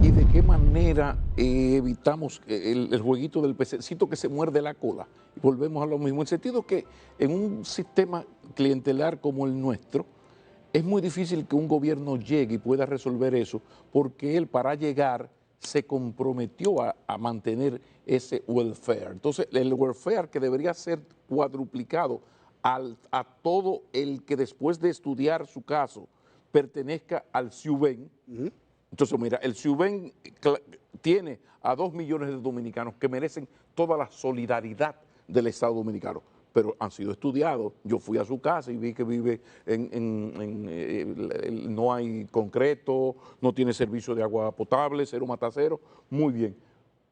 ¿Y de qué manera evitamos el jueguito del pececito que se muerde la cola? Y volvemos a lo mismo, en el sentido que en un sistema clientelar como el nuestro, es muy difícil que un gobierno llegue y pueda resolver eso, porque él para llegar se comprometió a mantener ese welfare. Entonces, el welfare que debería ser cuadruplicado a todo el que después de estudiar su caso pertenezca al SIUBEN. Entonces, mira, el SIUBEN tiene a 2 millones de dominicanos que merecen toda la solidaridad del Estado dominicano, pero han sido estudiados. Yo fui a su casa y vi que vive no hay concreto, no tiene servicio de agua potable, cero matacero, muy bien.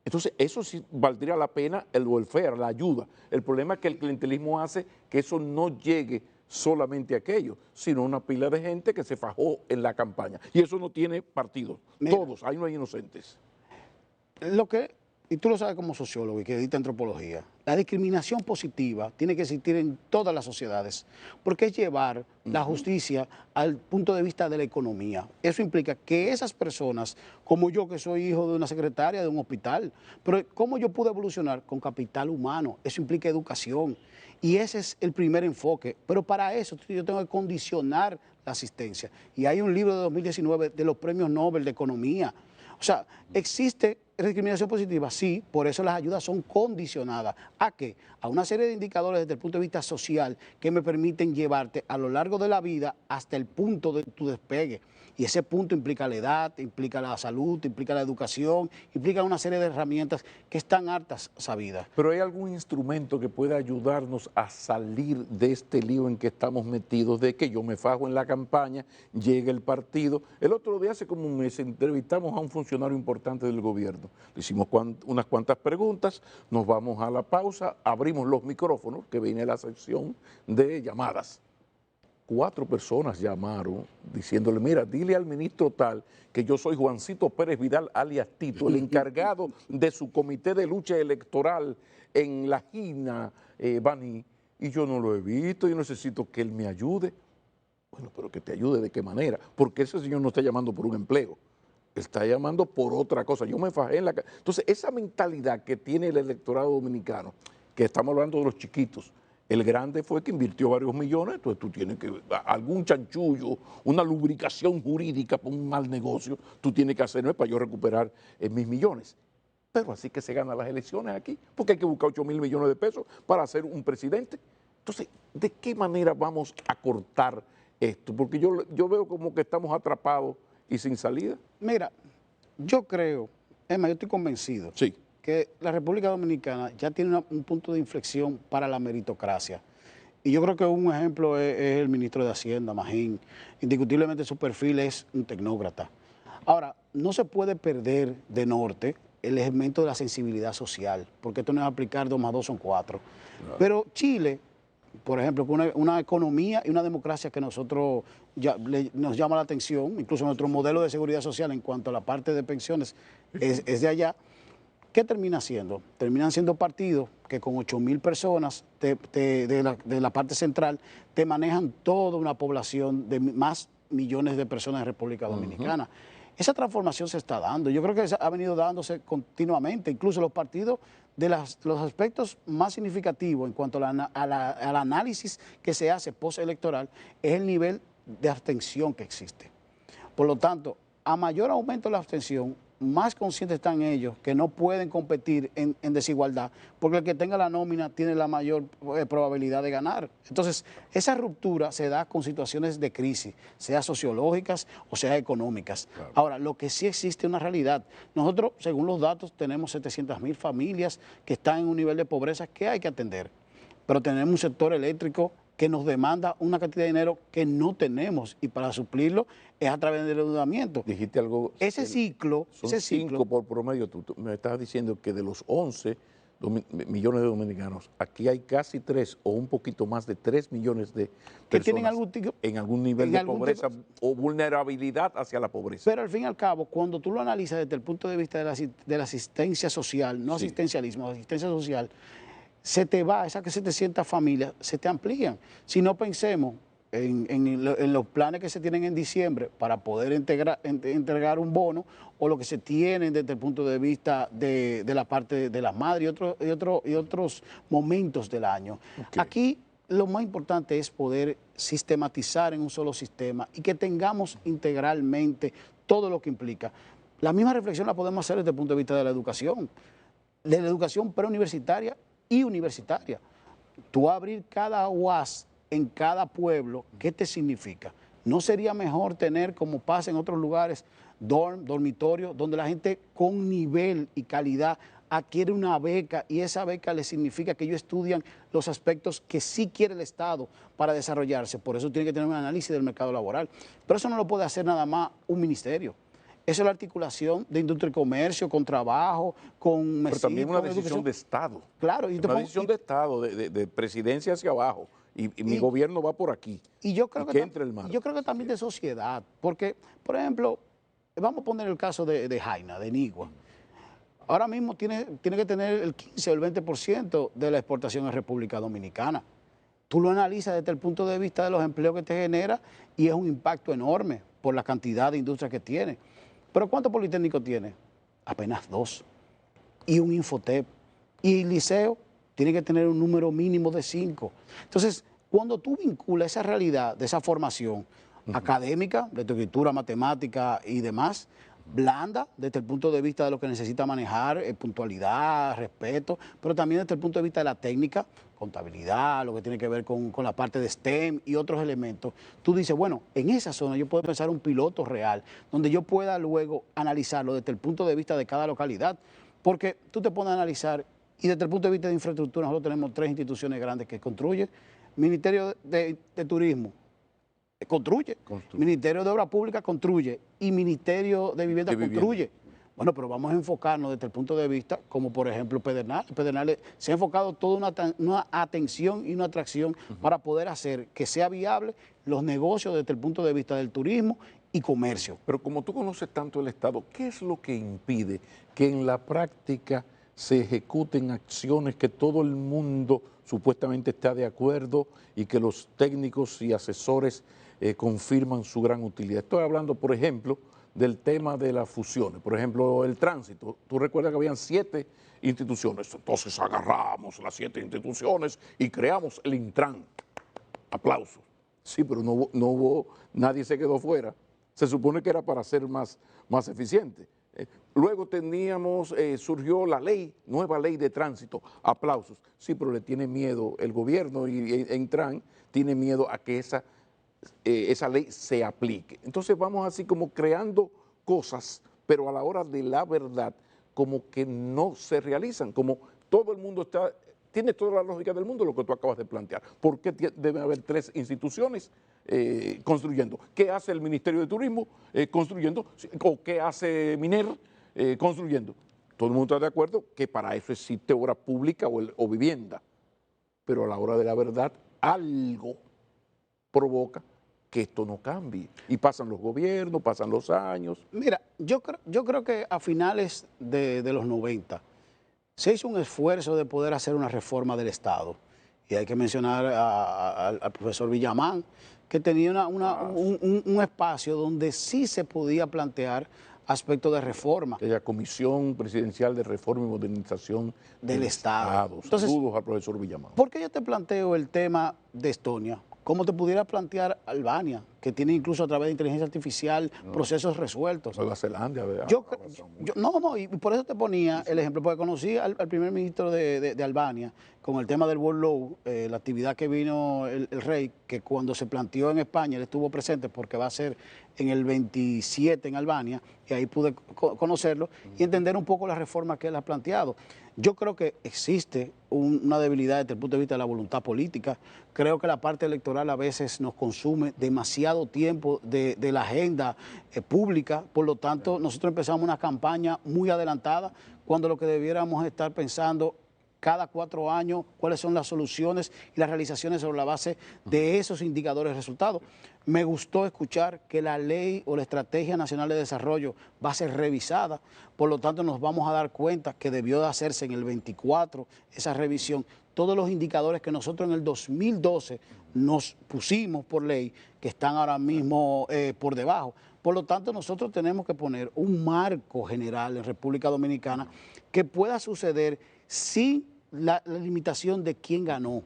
Entonces, eso sí valdría la pena el welfare, la ayuda. El problema es que el clientelismo hace que eso no llegue solamente a aquello, sino una pila de gente que se fajó en la campaña. Y eso no tiene partido. Mira, Todos, ahí no hay inocentes. Y tú lo sabes como sociólogo y que edita antropología, la discriminación positiva tiene que existir en todas las sociedades, porque es llevar la justicia al punto de vista de la economía. Eso implica que esas personas, como yo que soy hijo de una secretaria de un hospital, pero ¿cómo yo pude evolucionar? Con capital humano. Eso implica educación. Y ese es el primer enfoque. Pero para eso yo tengo que condicionar la asistencia. Y hay un libro de 2019 de los premios Nobel de Economía. O sea, existe discriminación positiva, sí, por eso las ayudas son condicionadas. ¿A qué? A una serie de indicadores desde el punto de vista social que me permiten llevarte a lo largo de la vida hasta el punto de tu despegue. Y ese punto implica la edad, implica la salud, implica la educación, implica una serie de herramientas que están hartas sabidas. Pero ¿hay algún instrumento que pueda ayudarnos a salir de este lío en que estamos metidos, de que yo me fajo en la campaña, llega el partido? El otro día, hace como un mes, entrevistamos a un funcionario importante del gobierno. Le hicimos unas cuantas preguntas, nos vamos a la pausa, abrimos los micrófonos, que viene la sección de llamadas. 4 personas llamaron diciéndole, mira, dile al ministro tal que yo soy Juancito Pérez Vidal alias Tito, el encargado de su comité de lucha electoral en la esquina Baní, y yo no lo he visto, yo necesito que él me ayude. Bueno, pero que te ayude de qué manera, porque ese señor no está llamando por un empleo, está llamando por otra cosa. Yo me fajé en la... Entonces, esa mentalidad que tiene el electorado dominicano, que estamos hablando de los chiquitos, el grande fue que invirtió varios millones, entonces tú tienes que, algún chanchullo, una lubricación jurídica por un mal negocio, tú tienes que hacerme para yo recuperar mis millones. Pero así que se ganan las elecciones aquí, porque hay que buscar 8.000 millones de pesos para ser un presidente. Entonces, ¿de qué manera vamos a cortar esto? Porque yo veo como que estamos atrapados y sin salida. Mira, yo creo, yo estoy convencido. Sí. Que la República Dominicana ya tiene un punto de inflexión para la meritocracia. Y yo creo que un ejemplo es el ministro de Hacienda, Magín. Indiscutiblemente su perfil es un tecnócrata. Ahora, no se puede perder de norte el elemento de la sensibilidad social, porque esto no es aplicar 2 más 2 son 4. Claro. Pero Chile, por ejemplo, con una economía y una democracia que nosotros nos llama la atención, incluso nuestro modelo de seguridad social en cuanto a la parte de pensiones es de allá. ¿Qué termina siendo? Terminan siendo partidos que con 8.000 personas de la parte central te manejan toda una población de más millones de personas en República Dominicana. Esa transformación se está dando. Yo creo que ha venido dándose continuamente. Incluso los partidos de los aspectos más significativos en cuanto al análisis que se hace postelectoral es el nivel de abstención que existe. Por lo tanto, a mayor aumento de la abstención, más conscientes están ellos que no pueden competir en desigualdad, porque el que tenga la nómina tiene la mayor probabilidad de ganar. Entonces, esa ruptura se da con situaciones de crisis, sea sociológicas o sea económicas. Claro. Ahora, lo que sí existe es una realidad. Nosotros, según los datos, tenemos 700.000 familias que están en un nivel de pobreza que hay que atender, pero tenemos un sector eléctrico que nos demanda una cantidad de dinero que no tenemos, y para suplirlo es a través del endeudamiento. Dijiste algo. Ese ciclo... Son 5 por promedio. Tú me estás diciendo que de los 11 millones de dominicanos, aquí hay casi 3 o un poquito más de 3 millones de personas que tienen algún nivel de pobreza o vulnerabilidad hacia la pobreza. Pero al fin y al cabo, cuando tú lo analizas desde el punto de vista de la asistencia social, no asistencialismo, asistencia social, se te va, esas 700 familias se te amplían. Si no pensemos, en los planes que se tienen en diciembre para poder entregar un bono, o lo que se tienen desde el punto de vista de la parte de las madres y otros momentos del año. Okay. Aquí lo más importante es poder sistematizar en un solo sistema y que tengamos integralmente todo lo que implica. La misma reflexión la podemos hacer desde el punto de vista de la educación preuniversitaria y universitaria. Tú abrir cada UAS en cada pueblo, ¿qué te significa? ¿No sería mejor tener, como pasa en otros lugares, dormitorios, donde la gente con nivel y calidad adquiere una beca, y esa beca le significa que ellos estudian los aspectos que sí quiere el Estado para desarrollarse? Por eso tiene que tener un análisis del mercado laboral. Pero eso no lo puede hacer nada más un ministerio. Eso es la articulación de industria y comercio, con trabajo, con MESID. Pero también una con decisión educación de Estado. Claro. Una decisión de Estado, de presidencia hacia abajo. Y mi gobierno va por aquí. Y yo creo que entre el mar. Yo creo que también de sociedad. Porque, por ejemplo, vamos a poner el caso de Jaina, de Nigua. Ahora mismo tiene que tener el 15 o el 20% de la exportación en República Dominicana. Tú lo analizas desde el punto de vista de los empleos que te genera y es un impacto enorme por la cantidad de industria que tiene. Pero ¿cuántos politécnicos tiene? Apenas 2. Y un Infotep. Y el liceo tiene que tener un número mínimo de 5. Entonces, cuando tú vinculas esa realidad de esa formación académica, de tu escritura, matemática y demás, blanda desde el punto de vista de lo que necesita manejar, puntualidad, respeto, pero también desde el punto de vista de la técnica, contabilidad, lo que tiene que ver con la parte de STEM y otros elementos. Tú dices, bueno, en esa zona yo puedo pensar un piloto real, donde yo pueda luego analizarlo desde el punto de vista de cada localidad, porque tú te pones a analizar, y desde el punto de vista de infraestructura nosotros tenemos 3 instituciones grandes que construyen: Ministerio de Turismo, construye. Ministerio de Obras Públicas construye, y Ministerio de Vivienda construye. Bueno, pero vamos a enfocarnos desde el punto de vista, como por ejemplo Pedernales. Pedernales se ha enfocado toda una atención y una atracción para poder hacer que sea viable los negocios desde el punto de vista del turismo y comercio. Pero como tú conoces tanto el Estado, ¿qué es lo que impide que en la práctica se ejecuten acciones que todo el mundo supuestamente está de acuerdo y que los técnicos y asesores confirman su gran utilidad? Estoy hablando, por ejemplo, del tema de las fusiones. Por ejemplo, el tránsito. Tú recuerdas que habían 7 instituciones. Entonces agarramos las 7 instituciones y creamos el Intran. Aplausos. Sí, pero no hubo, nadie se quedó fuera. Se supone que era para ser más eficiente. Luego surgió la nueva ley de tránsito. Aplausos. Sí, pero le tiene miedo el gobierno y Intran tiene miedo a que esa ley se aplique. Entonces vamos así como creando cosas, pero a la hora de la verdad como que no se realizan, como todo el mundo tiene toda la lógica del mundo lo que tú acabas de plantear. ¿Por qué debe haber 3 instituciones construyendo? ¿Qué hace el Ministerio de Turismo construyendo? ¿O qué hace MINER construyendo? Todo el mundo está de acuerdo que para eso existe obra pública o vivienda, pero a la hora de la verdad algo provoca que esto no cambie. Y pasan los gobiernos, pasan los años. Mira, yo creo que a finales de los 90 se hizo un esfuerzo de poder hacer una reforma del Estado. Y hay que mencionar al profesor Villamán, que tenía un espacio donde sí se podía plantear aspectos de reforma. La Comisión Presidencial de Reforma y Modernización del Estado. Entonces, saludos al profesor Villamán. ¿Por qué yo te planteo el tema de Estonia? Como te pudiera plantear Albania, que tiene incluso a través de inteligencia artificial procesos resueltos. Nueva Zelanda, ¿verdad? Y por eso te ponía el ejemplo, porque conocí al primer ministro de Albania con el tema del World Law, la actividad que vino el rey, que cuando se planteó en España, él estuvo presente porque va a ser en el 27 en Albania, y ahí pude conocerlo y entender un poco las reformas que él ha planteado. Yo creo que existe una debilidad desde el punto de vista de la voluntad política. Creo que la parte electoral a veces nos consume demasiado tiempo de la agenda pública. Por lo tanto, nosotros empezamos una campaña muy adelantada, cuando lo que debiéramos estar pensando cada 4 años cuáles son las soluciones y las realizaciones sobre la base de esos indicadores de resultados. Me gustó escuchar que la ley o la Estrategia Nacional de Desarrollo va a ser revisada, por lo tanto nos vamos a dar cuenta que debió de hacerse en el 24 esa revisión. todos los indicadores que nosotros en el 2012 nos pusimos por ley, que están ahora mismo por debajo. Por lo tanto, nosotros tenemos que poner un marco general en República Dominicana que pueda suceder sin la limitación de quién ganó.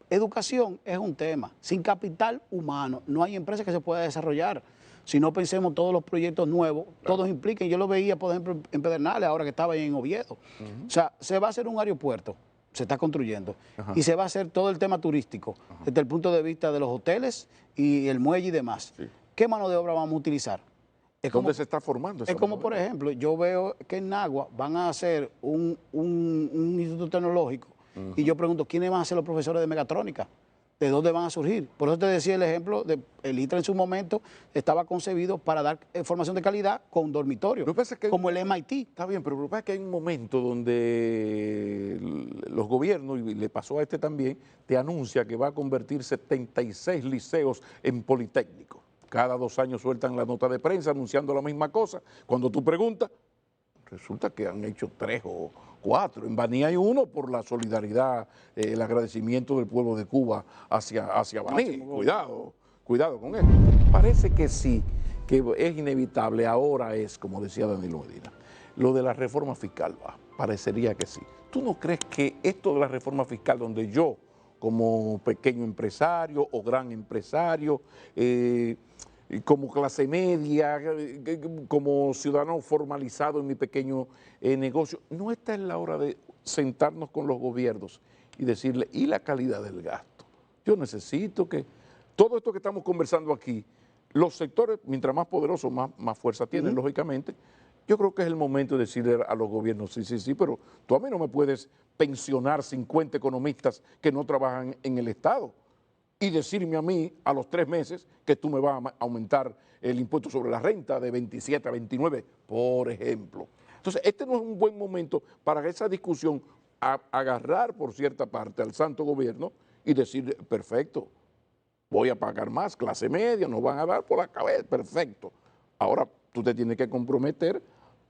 Educación es un tema. Sin capital humano no hay empresa que se pueda desarrollar. Si no pensemos todos los proyectos nuevos, todos impliquen. Yo lo veía, por ejemplo, en Pedernales, ahora que estaba en Oviedo. O sea, se va a hacer un aeropuerto, se está construyendo, y se va a hacer todo el tema turístico, desde el punto de vista de los hoteles y el muelle y demás. Sí. ¿Qué mano de obra vamos a utilizar? ¿Dónde se está formando esa Es como, por ejemplo, yo veo que en Nagua van a hacer un instituto tecnológico, y yo pregunto, ¿quiénes van a ser los profesores de mecatrónica? ¿De dónde van a surgir? Por eso te decía el ejemplo de el ITRA en su momento estaba concebido para dar formación de calidad con dormitorio, como el MIT. Está bien, pero lo que pasa es que hay un momento donde los gobiernos, y le pasó a este también, te anuncia que va a convertir 76 liceos en politécnicos. Cada 2 años sueltan la nota de prensa anunciando la misma cosa. Cuando tú preguntas, resulta que han hecho 3 o 4. En Baní hay 1 por la solidaridad, el agradecimiento del pueblo de Cuba hacia Baní. Cuidado con eso. Parece que sí, que es inevitable. Ahora es, como decía Danilo Medina, lo de la reforma fiscal. Parecería que sí. ¿Tú no crees que esto de la reforma fiscal, donde yo, como pequeño empresario o gran empresario, como clase media, como ciudadano formalizado en mi pequeño negocio, no está en la hora de sentarnos con los gobiernos y decirle, ¿y la calidad del gasto? Yo necesito que todo esto que estamos conversando aquí, los sectores, mientras más poderosos, más fuerza tienen, lógicamente. Yo creo que es el momento de decirle a los gobiernos, sí, pero tú a mí no me puedes pensionar 50 economistas que no trabajan en el Estado y decirme a mí a los 3 meses que tú me vas a aumentar el impuesto sobre la renta de 27 a 29, por ejemplo. Entonces, este no es un buen momento para esa discusión, agarrar por cierta parte al santo gobierno y decir, perfecto, voy a pagar más, clase media, nos van a dar por la cabeza, perfecto. Ahora tú te tienes que comprometer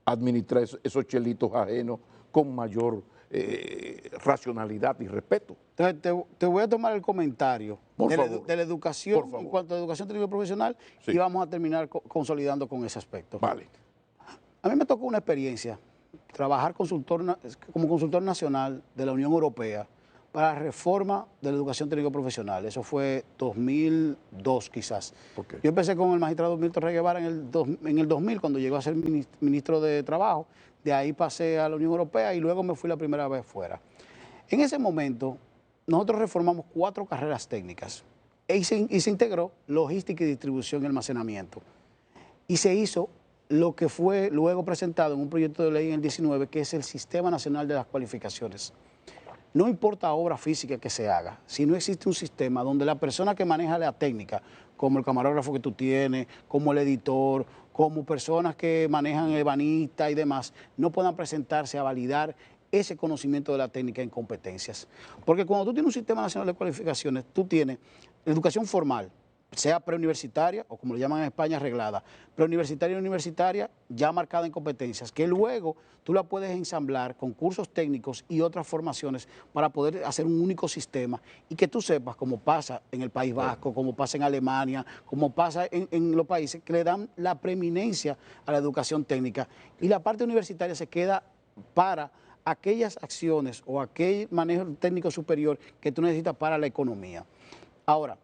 a administrar esos chelitos ajenos con mayor racionalidad y respeto. Entonces, te voy a tomar el comentario de la educación, en cuanto a educación técnica profesional, y vamos a terminar consolidando con ese aspecto. Vale. A mí me tocó una experiencia, trabajar como consultor nacional de la Unión Europea para la reforma de la educación técnico profesional. Eso fue 2002 quizás. Okay. Yo empecé con el magistrado Milton Rey Guevara en el 2000, cuando llegó a ser ministro de Trabajo. De ahí pasé a la Unión Europea y luego me fui la primera vez fuera. En ese momento, nosotros reformamos 4 carreras técnicas y se integró logística y distribución y almacenamiento. Y se hizo lo que fue luego presentado en un proyecto de ley en el 19, que es el Sistema Nacional de las Cualificaciones. No importa obra física que se haga, si no existe un sistema donde la persona que maneja la técnica, como el camarógrafo que tú tienes, como el editor, como personas que manejan el ebanista y demás, no puedan presentarse a validar ese conocimiento de la técnica en competencias. Porque cuando tú tienes un sistema nacional de cualificaciones, tú tienes educación formal, sea preuniversitaria o como le llaman en España, reglada, preuniversitaria y universitaria ya marcada en competencias, que luego tú la puedes ensamblar con cursos técnicos y otras formaciones para poder hacer un único sistema y que tú sepas, como pasa en el País Vasco, como pasa en Alemania, como pasa en los países que le dan la preeminencia a la educación técnica, y la parte universitaria se queda para aquellas acciones o aquel manejo técnico superior que tú necesitas para la economía. Ahora,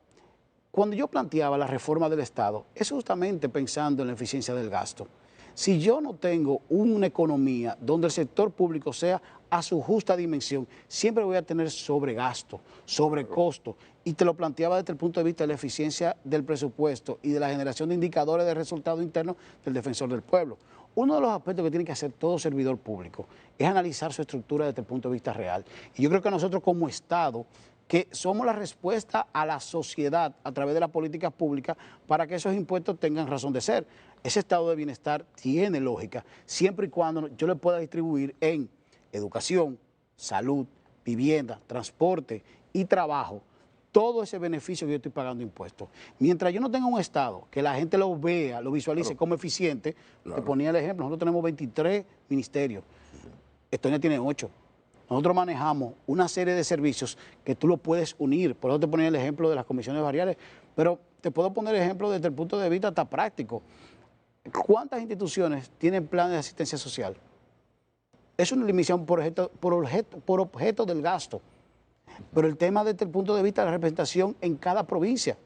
cuando yo planteaba la reforma del Estado, es justamente pensando en la eficiencia del gasto. Si yo no tengo una economía donde el sector público sea a su justa dimensión, siempre voy a tener sobregasto, sobrecosto. Y te lo planteaba desde el punto de vista de la eficiencia del presupuesto y de la generación de indicadores de resultado interno del defensor del pueblo. Uno de los aspectos que tiene que hacer todo servidor público es analizar su estructura desde el punto de vista real. Y yo creo que nosotros como Estado, que somos la respuesta a la sociedad a través de las políticas públicas para que esos impuestos tengan razón de ser. Ese estado de bienestar tiene lógica, siempre y cuando yo le pueda distribuir en educación, salud, vivienda, transporte y trabajo, todo ese beneficio que yo estoy pagando impuestos. Mientras yo no tenga un Estado que la gente lo vea, lo visualice como eficiente, te ponía el ejemplo, nosotros tenemos 23 ministerios, Estonia tiene 8. nosotros manejamos una serie de servicios que tú lo puedes unir. Por eso te ponía el ejemplo de las comisiones variables, pero te puedo poner ejemplos desde el punto de vista hasta práctico. ¿Cuántas instituciones tienen planes de asistencia social? Es una limitación por objeto del gasto. Pero el tema desde el punto de vista de la representación en cada provincia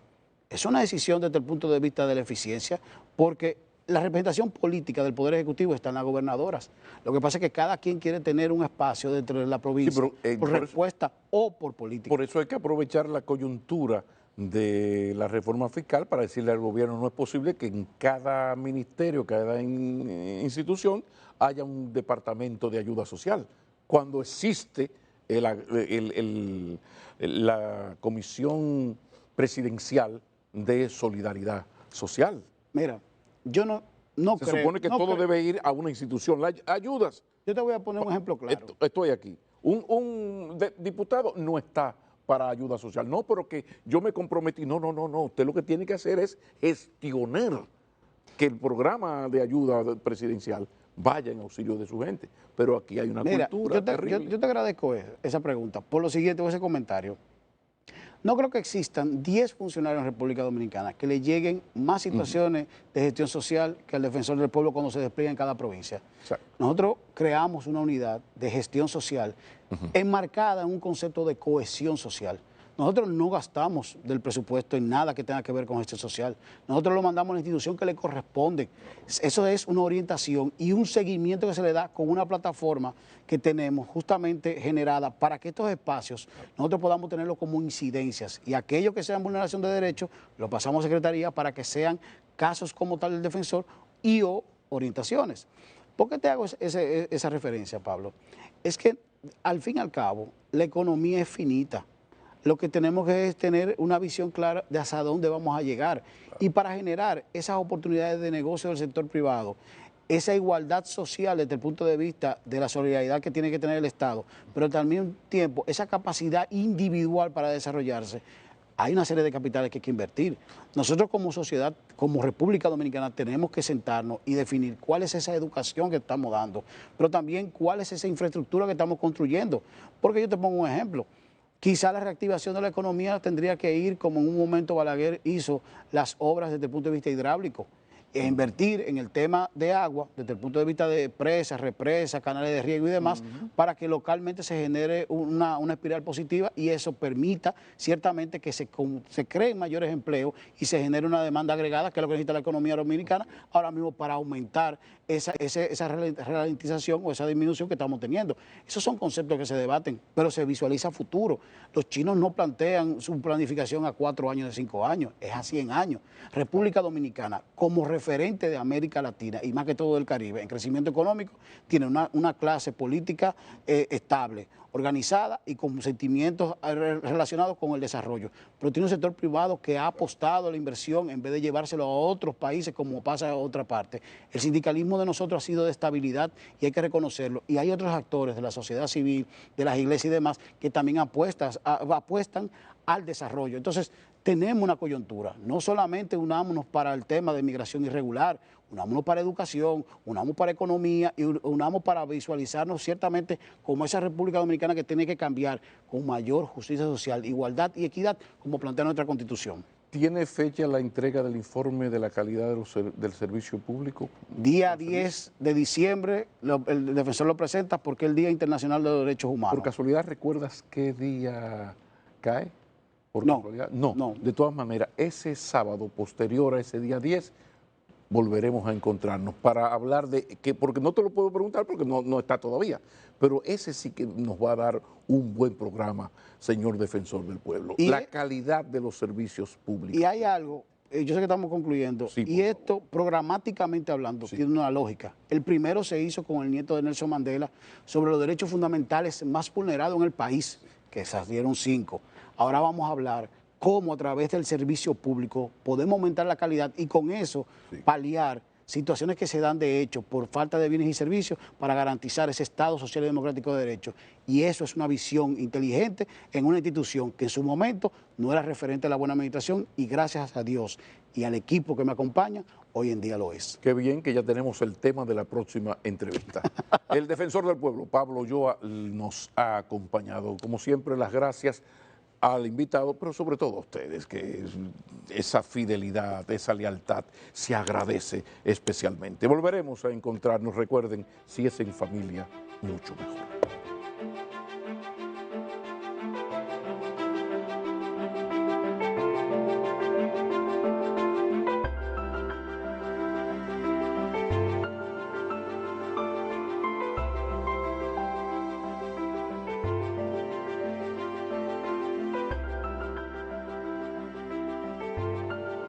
es una decisión desde el punto de vista de la eficiencia, porque la representación política del Poder Ejecutivo está en las gobernadoras. Lo que pasa es que cada quien quiere tener un espacio dentro de la provincia, Sí, pero, por respuesta o por política. Por eso hay que aprovechar la coyuntura de la reforma fiscal para decirle al gobierno no es posible que en cada ministerio, cada institución haya un departamento de ayuda social, cuando existe la Comisión Presidencial de Solidaridad Social. Mira, yo no creo... Se supone que todo debe ir a una institución. Las ayudas... Yo te voy a poner un ejemplo claro. Estoy aquí. Un diputado no está para ayuda social. No, pero que yo me comprometí. No. Usted lo que tiene que hacer es gestionar que el programa de ayuda presidencial vaya en auxilio de su gente. Pero aquí hay una cultura terrible. Yo te agradezco esa pregunta. Por lo siguiente, o ese comentario. No creo que existan 10 funcionarios en República Dominicana que le lleguen más situaciones de gestión social que al defensor del pueblo cuando se despliega en cada provincia. Exacto. Nosotros creamos una unidad de gestión social enmarcada en un concepto de cohesión social. Nosotros no gastamos del presupuesto en nada que tenga que ver con gestión social. Nosotros lo mandamos a la institución que le corresponde. Eso es una orientación y un seguimiento que se le da con una plataforma que tenemos justamente generada para que estos espacios nosotros podamos tenerlos como incidencias y aquellos que sean vulneración de derechos lo pasamos a Secretaría para que sean casos como tal del defensor y o orientaciones. ¿Por qué te hago esa referencia, Pablo? Es que al fin y al cabo la economía es finita. Lo que tenemos que es tener una visión clara de hacia dónde vamos a llegar. Y para generar esas oportunidades de negocio del sector privado, esa igualdad social desde el punto de vista de la solidaridad que tiene que tener el Estado, pero al mismo tiempo esa capacidad individual para desarrollarse, hay una serie de capitales que hay que invertir. Nosotros como sociedad, como República Dominicana, tenemos que sentarnos y definir cuál es esa educación que estamos dando, pero también cuál es esa infraestructura que estamos construyendo. Porque yo te pongo un ejemplo. Quizá la reactivación de la economía tendría que ir como en un momento Balaguer hizo las obras desde el punto de vista hidráulico, e invertir en el tema de agua desde el punto de vista de presas, represas, canales de riego y demás, para que localmente se genere una espiral positiva y eso permita ciertamente que se creen mayores empleos y se genere una demanda agregada, que es lo que necesita la economía dominicana ahora mismo para aumentar esa ralentización o esa disminución que estamos teniendo. Esos son conceptos que se debaten, pero se visualiza a futuro. Los chinos no plantean su planificación a 4 años, de 5 años, es a 100 años. República Dominicana, como referente de América Latina y más que todo del Caribe, en crecimiento económico, tiene una clase política estable, organizada y con sentimientos relacionados con el desarrollo. Pero tiene un sector privado que ha apostado a la inversión en vez de llevárselo a otros países como pasa en otra parte. El sindicalismo de nosotros ha sido de estabilidad y hay que reconocerlo. Y hay otros actores de la sociedad civil, de las iglesias y demás, que también apuestan al desarrollo. Entonces, tenemos una coyuntura. No solamente unámonos para el tema de migración irregular, unámonos para educación, unámonos para economía y unamos para visualizarnos ciertamente como esa República Dominicana que tiene que cambiar con mayor justicia social, igualdad y equidad, como plantea nuestra Constitución. ¿Tiene fecha la entrega del informe de la calidad del servicio público? Día 10 de diciembre, el defensor lo presenta porque es el Día Internacional de los Derechos Humanos. ¿Por casualidad recuerdas qué día cae? No. De todas maneras, ese sábado posterior a ese día 10, volveremos a encontrarnos para hablar de que, porque no te lo puedo preguntar porque no está todavía, pero ese sí que nos va a dar un buen programa, señor defensor del pueblo. La calidad de los servicios públicos. Y hay algo, yo sé que estamos concluyendo, sí, y esto programáticamente hablando tiene una lógica. El primero se hizo con el nieto de Nelson Mandela sobre los derechos fundamentales más vulnerados en el país, que se dieron 5. Ahora vamos a hablar cómo a través del servicio público podemos aumentar la calidad y con eso paliar situaciones que se dan de hecho por falta de bienes y servicios para garantizar ese Estado social y democrático de derecho. Y eso es una visión inteligente en una institución que en su momento no era referente a la buena administración y gracias a Dios y al equipo que me acompaña, hoy en día lo es. Qué bien que ya tenemos el tema de la próxima entrevista. El defensor del pueblo, Pablo Ulloa, nos ha acompañado. Como siempre, las gracias al invitado, pero sobre todo a ustedes, que esa fidelidad, esa lealtad se agradece especialmente. Volveremos a encontrarnos, recuerden, si es en familia, mucho mejor.